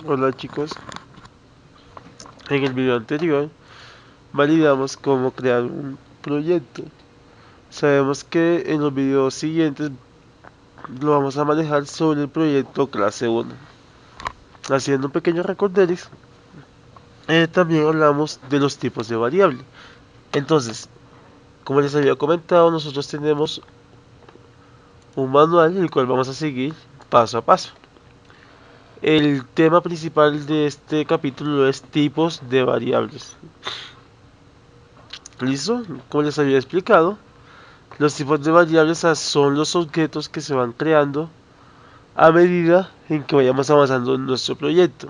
Hola chicos, en el video anterior validamos cómo crear un proyecto. Sabemos que en los videos siguientes lo vamos a manejar sobre el proyecto clase 1. Haciendo un pequeño recorderis, también hablamos de los tipos de variable. Entonces, como les había comentado, nosotros tenemos un manual el cual vamos a seguir paso a paso. El tema principal de este capítulo es tipos de variables. ¿Listo? Como les había explicado, los tipos de variables son los objetos que se van creando a medida en que vayamos avanzando en nuestro proyecto.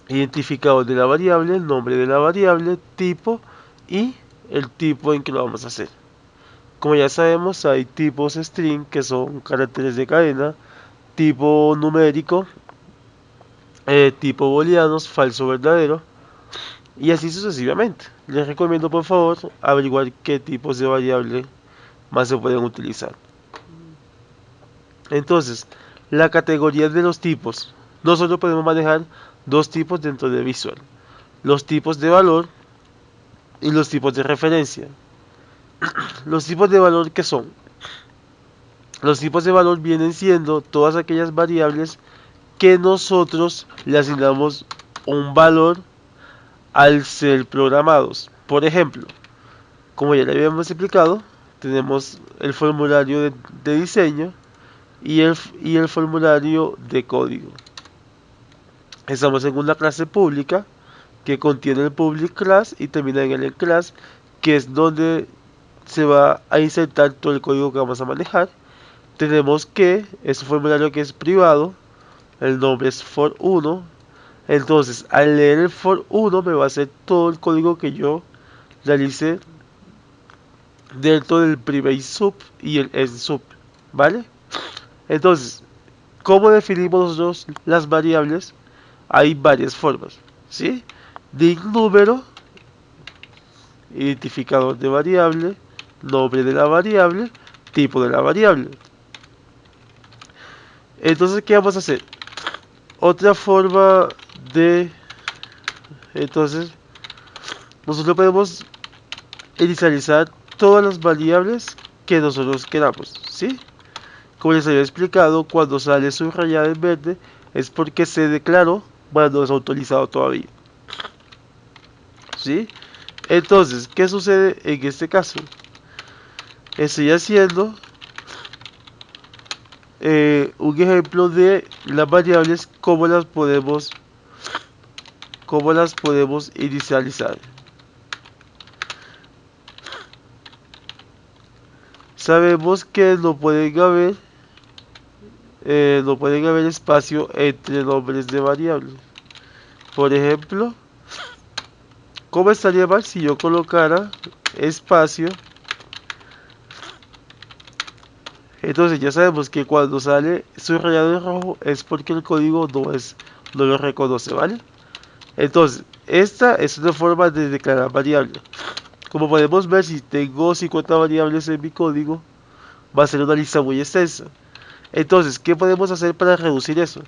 Identificador de la variable, el nombre de la variable, tipo y el tipo en que lo vamos a hacer. Como ya sabemos, hay tipos string que son caracteres de cadena, tipo numérico, tipo booleanos, falso verdadero y así sucesivamente. Les recomiendo por favor averiguar qué tipos de variable más se pueden utilizar. Entonces, la categoría de los tipos. Nosotros podemos manejar dos tipos dentro de Visual. Los tipos de valor y los tipos de referencia. Los tipos de valor que son. Los tipos de valor vienen siendo todas aquellas variables que nosotros le asignamos un valor al ser programados. Por ejemplo, como ya le habíamos explicado, tenemos el formulario de diseño y el formulario de código. Estamos en una clase pública que contiene el public class y termina en el class, que es donde se va a insertar todo el código que vamos a manejar. Tenemos que es un formulario que es privado, el nombre es for1. Entonces, al leer el for1 me va a hacer todo el código que yo realice dentro del private sub y el end sub, ¿vale? Entonces, ¿cómo definimos nosotros las variables? Hay varias formas, ¿sí? Dict número, identificador de variable, nombre de la variable, tipo de la variable. Entonces, ¿qué vamos a hacer? Otra forma de... Entonces, nosotros podemos inicializar todas las variables que nosotros queramos, ¿sí? Como les había explicado, cuando sale subrayada en verde es porque se declaró, bueno, no es autorizado todavía, ¿sí? Entonces, ¿qué sucede en este caso? Estoy haciendo un ejemplo de las variables, cómo las podemos inicializar. Sabemos que no pueden haber espacio entre nombres de variables. Por ejemplo, ¿cómo estaría mal si yo colocara espacio? Entonces ya sabemos que cuando sale subrayado en rojo es porque el código no lo reconoce, ¿vale? Entonces, esta es una forma de declarar variable. Como podemos ver, si tengo 50 variables en mi código, va a ser una lista muy extensa. Entonces, ¿qué podemos hacer para reducir eso?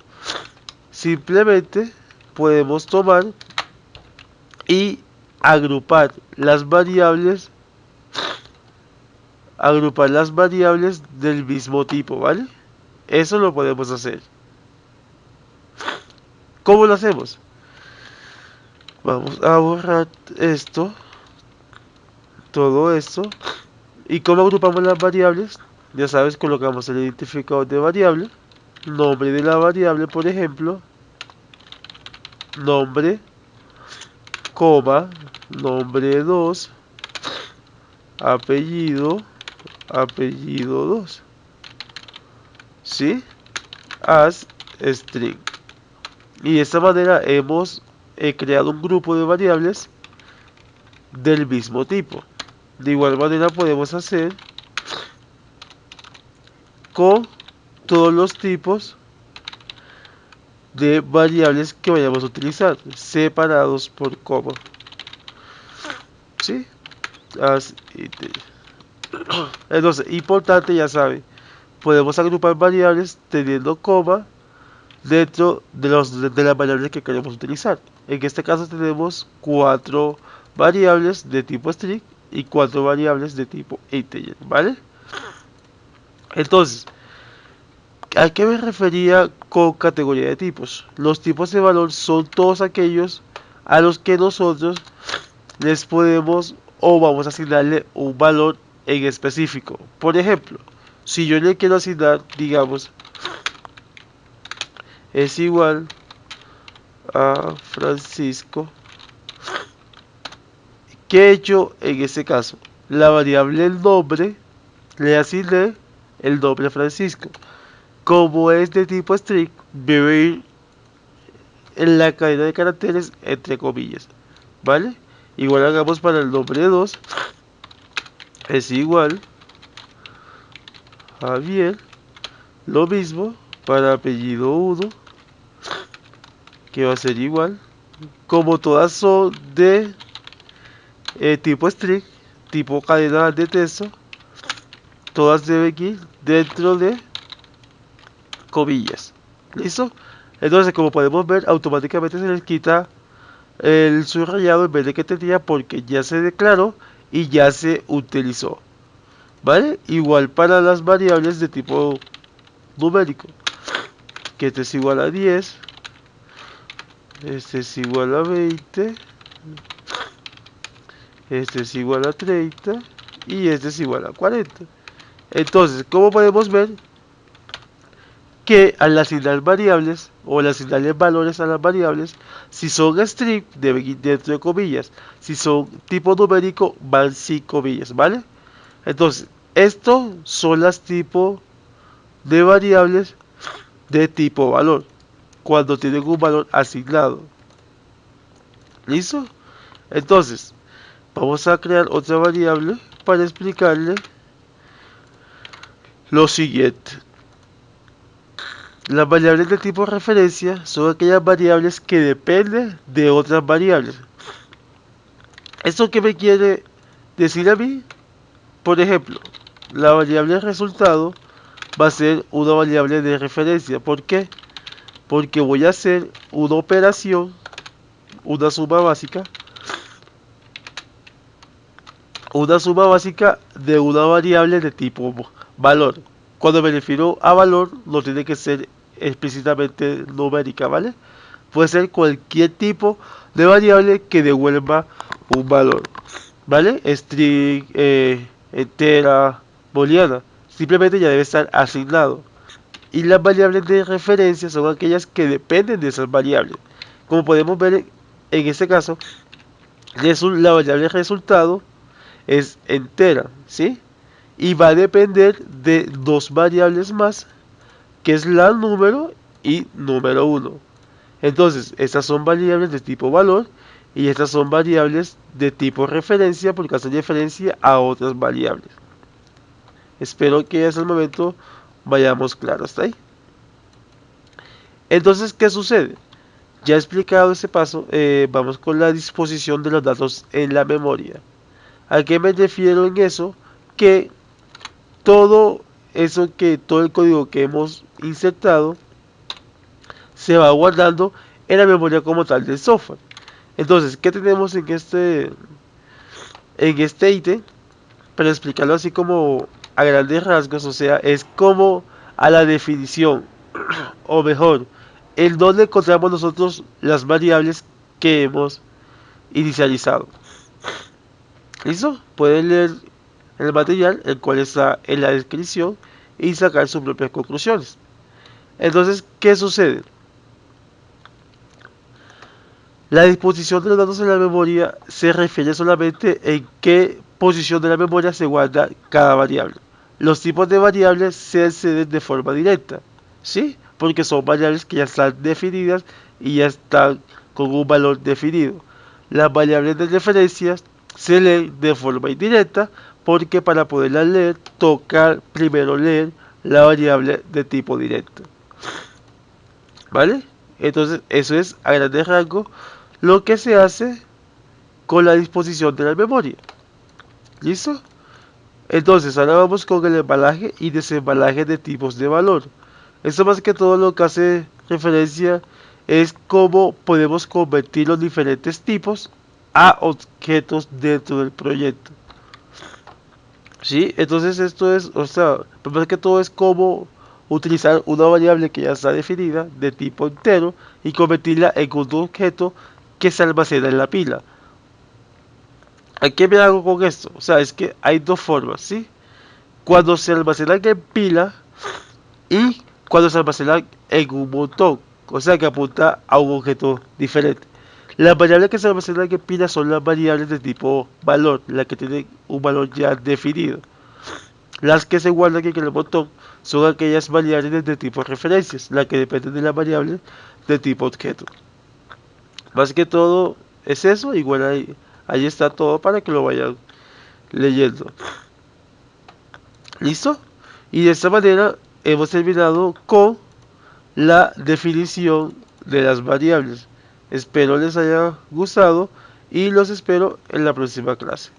Simplemente podemos tomar y agrupar las variables del mismo tipo, ¿vale? Eso lo podemos hacer. ¿Cómo lo hacemos? Vamos a borrar todo esto. ¿Y cómo agrupamos las variables? Ya sabes, colocamos el identificador de variable, nombre de la variable, por ejemplo, nombre, coma, nombre 2, apellido, apellido 2, ¿sí? As string. Y de esta manera hemos creado un grupo de variables del mismo tipo. De igual manera podemos hacer con todos los tipos de variables que vayamos a utilizar, separados por coma. ¿Sí? Entonces, importante, ya saben, podemos agrupar variables teniendo coma dentro de las variables que queremos utilizar. En este caso tenemos 4 variables de tipo string y 4 variables de tipo integer, ¿vale? Entonces, ¿a qué me refería con categoría de tipos? Los tipos de valor son todos aquellos a los que nosotros les podemos o vamos a asignarle un valor en específico. Por ejemplo, si yo le quiero asignar, digamos, es igual a Francisco, ¿qué he hecho en este caso? La variable el nombre le asigné el nombre Francisco. Como es de tipo string, debe ir en la cadena de caracteres entre comillas, ¿vale? Igual hagamos para el nombre 2, es igual Javier, lo mismo para apellido 1, que va a ser igual, como todas son de tipo string, tipo cadena de texto, todas deben ir dentro de comillas. ¿Listo? Entonces, como podemos ver, automáticamente se les quita el subrayado en vez de que tenía porque ya se declaró y ya se utilizó. ¿Vale? Igual para las variables de tipo numérico. Que este es igual a 10. Este es igual a 20. Este es igual a 30. Y este es igual a 40. Entonces, como podemos ver, que al asignar variables o al asignarle valores a las variables, si son string deben ir dentro de comillas, si son tipo numérico van sin comillas, ¿vale? Entonces, estos son las tipos de variables de tipo valor, cuando tienen un valor asignado. ¿Listo? Entonces, vamos a crear otra variable para explicarle lo siguiente. Las variables de tipo referencia son aquellas variables que dependen de otras variables. ¿Esto qué me quiere decir a mí? Por ejemplo, la variable resultado va a ser una variable de referencia. ¿Por qué? Porque voy a hacer una operación, una suma básica de una variable de tipo valor. Cuando me refiero a valor, no tiene que ser explícitamente numérica, ¿vale? Puede ser cualquier tipo de variable que devuelva un valor, ¿vale? String, entera, booleana. Simplemente ya debe estar asignado. Y las variables de referencia son aquellas que dependen de esas variables. Como podemos ver en este caso, la variable resultado es entera, ¿sí? Y va a depender de dos variables más, que es la número y número 1. Entonces, estas son variables de tipo valor y estas son variables de tipo referencia porque hacen referencia a otras variables. Espero que hasta el momento vayamos claros hasta ahí. Entonces, ¿qué sucede? Ya he explicado este paso, vamos con la disposición de los datos en la memoria. ¿A qué me refiero en eso? Que todo todo el código que hemos insertado se va guardando en la memoria como tal del software. Entonces, ¿qué tenemos en este ítem? Para explicarlo así como a grandes rasgos, o sea, es como a la definición, o mejor, en donde encontramos nosotros las variables que hemos inicializado. ¿Listo? Pueden leer el material, el cual está en la descripción, y sacar sus propias conclusiones. Entonces, ¿qué sucede? La disposición de los datos en la memoria se refiere solamente en qué posición de la memoria se guarda cada variable. Los tipos de variables se acceden de forma directa, ¿sí? Porque son variables que ya están definidas y ya están con un valor definido. Las variables de referencia se leen de forma indirecta porque para poderlas leer toca primero leer la variable de tipo directo. ¿Vale? Entonces eso es a grandes rasgos lo que se hace con la disposición de la memoria. ¿Listo? Entonces ahora vamos con el embalaje y desembalaje de tipos de valor. Esto más que todo lo que hace referencia es cómo podemos convertir los diferentes tipos a objetos dentro del proyecto. ¿Sí? Entonces esto es, o sea, primero que todo es cómo utilizar una variable que ya está definida de tipo entero y convertirla en un objeto que se almacena en la pila. ¿A qué me hago con esto? O sea, es que hay dos formas, ¿sí? Cuando se almacenan en pila y cuando se almacenan en un montón, o sea que apunta a un objeto diferente. Las variables que se almacenan en pila son las variables de tipo valor, las que tienen un valor ya definido. Las que se guardan en el montón son aquellas variables de tipo referencias, las que dependen de la variable de tipo objeto. Más que todo es eso, igual ahí está todo para que lo vayan leyendo. ¿Listo? Y de esta manera hemos terminado con la definición de las variables. Espero les haya gustado y los espero en la próxima clase.